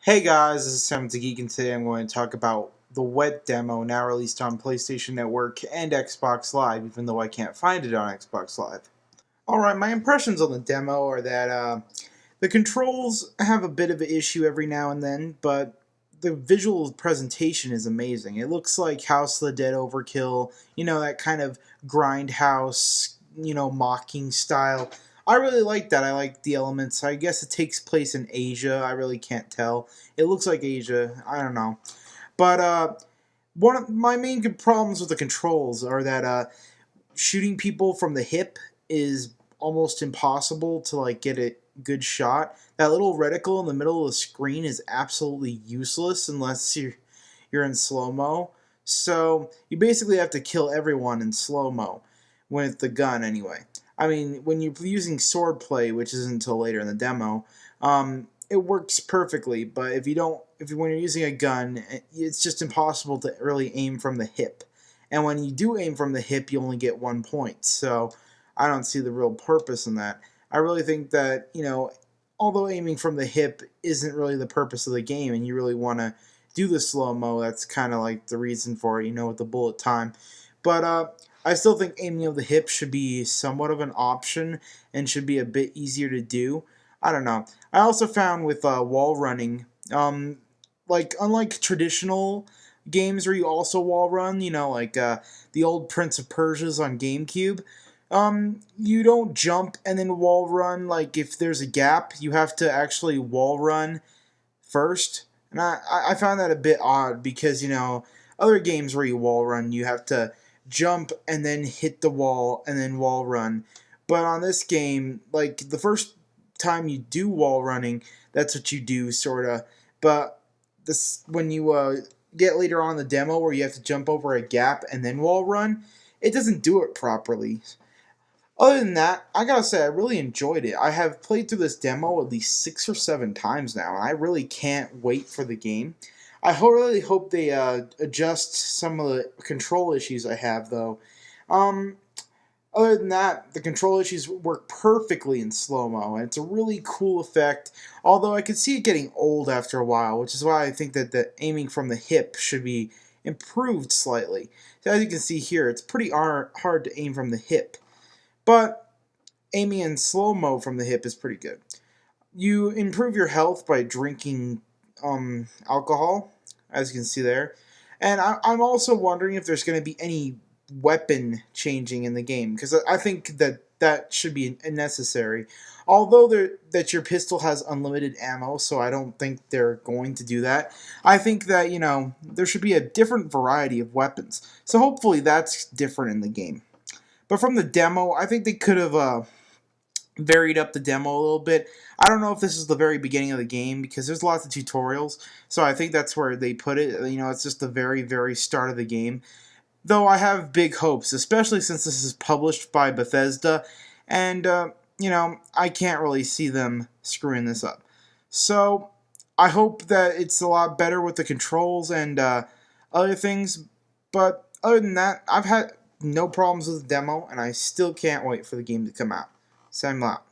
Hey guys, this is Sam the Geek, and today I'm going to talk about the wet demo now released on PlayStation Network and Xbox Live, even though I can't find it on Xbox Live. Alright, my impressions on the demo are that the controls have a bit of an issue every now and then, but the visual presentation is amazing. It looks like House of the Dead Overkill, that kind of grindhouse, mocking style. I really like that. I like the elements. I guess it takes place in Asia. I really can't tell. It looks like Asia. I don't know. But one of my main problems with the controls are that shooting people from the hip is almost impossible to get a good shot. That little reticle in the middle of the screen is absolutely useless unless you're in slow mo. So you basically have to kill everyone in slow mo with the gun anyway. I mean, when you're using swordplay, which isn't until later in the demo, it works perfectly. But when you're using a gun, it's just impossible to really aim from the hip. And when you do aim from the hip, you only get 1 point. So I don't see the real purpose in that. I really think that, although aiming from the hip isn't really the purpose of the game, and you really want to do the slow mo, that's kind of like the reason for it, with the bullet time. But I still think aiming of the hip should be somewhat of an option and should be a bit easier to do. I don't know. I also found with wall running, unlike traditional games where you also wall run, like the old Prince of Persia's on GameCube. You don't jump and then wall run. Like if there's a gap, you have to actually wall run first. And I found that a bit odd because, other games where you wall run, you have to jump and then hit the wall and then wall run. But on this game, like the first time you do wall running, that's what you do, sort of. But this when you get later on in the demo where you have to jump over a gap and then wall run, it doesn't do it properly. Other than that, I gotta say I really enjoyed it. I have played through this demo at least 6 or 7 times now, and I really can't wait for the game. Really hope they adjust some of the control issues I have, though. Um, Other than that, the control issues work perfectly in slow mo, and it's a really cool effect. Although I could see it getting old after a while, which is why I think that the aiming from the hip should be improved slightly. So as you can see here, it's pretty hard to aim from the hip, but aiming in slow mo from the hip is pretty good. You improve your health by drinking alcohol, as you can see there. And I'm also wondering if there's going to be any weapon changing in the game, because I think that should be necessary. Although that your pistol has unlimited ammo, so I don't think they're going to do that. I think that there should be a different variety of weapons. So hopefully that's different in the game. But from the demo, I think they could have varied up the demo a little bit. I don't know if this is the very beginning of the game because there's lots of tutorials, so I think that's where they put it. It's just the very, very start of the game. Though I have big hopes, especially since this is published by Bethesda, and I can't really see them screwing this up. So I hope that it's a lot better with the controls and other things. But other than that, I've had no problems with the demo, and I still can't wait for the game to come out. Same out.